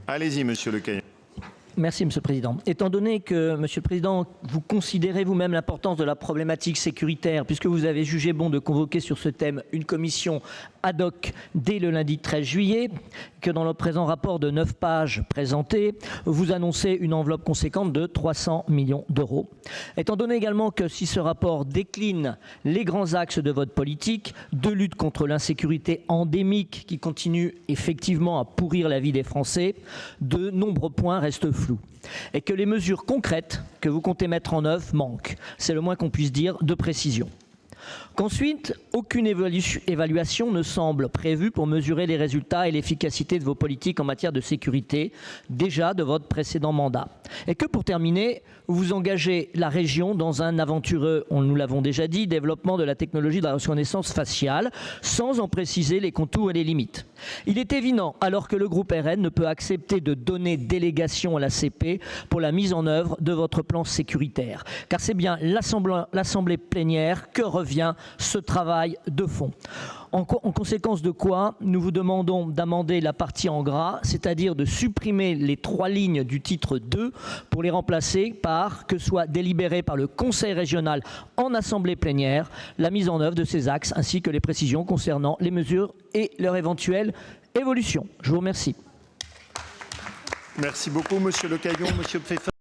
Allez-y, Monsieur Lecaillon. Merci, Monsieur le Président. Étant donné que, Monsieur le Président, vous considérez vous-même l'importance de la problématique sécuritaire, puisque vous avez jugé bon de convoquer sur ce thème une commission ad hoc dès le lundi 13 juillet, que dans le présent rapport de 9 pages présenté, vous annoncez une enveloppe conséquente de 300 millions d'euros. Étant donné également que si ce rapport décline les grands axes de votre politique de lutte contre l'insécurité endémique qui continue effectivement à pourrir la vie des Français, de nombreux points restent flous. Et que les mesures concrètes que vous comptez mettre en œuvre manquent, c'est le moins qu'on puisse dire, de précision. Qu'ensuite, aucune évaluation ne semble prévue pour mesurer les résultats et l'efficacité de vos politiques en matière de sécurité, déjà de votre précédent mandat. Et que pour terminer, vous engagez la région dans un aventureux, nous l'avons déjà dit, développement de la technologie de la reconnaissance faciale, sans en préciser les contours et les limites. Il est évident, alors que le groupe RN ne peut accepter de donner délégation à la CP pour la mise en œuvre de votre plan sécuritaire, car c'est bien l'Assemblée plénière que revient ce travail de fond. En conséquence de quoi, nous vous demandons d'amender la partie en gras, c'est-à-dire de supprimer les 3 lignes du titre 2 pour les remplacer par que soit délibéré par le Conseil régional en assemblée plénière la mise en œuvre de ces axes ainsi que les précisions concernant les mesures et leur éventuelle évolution. Je vous remercie. Merci beaucoup, Monsieur Lecaillon. Monsieur Pfeffer.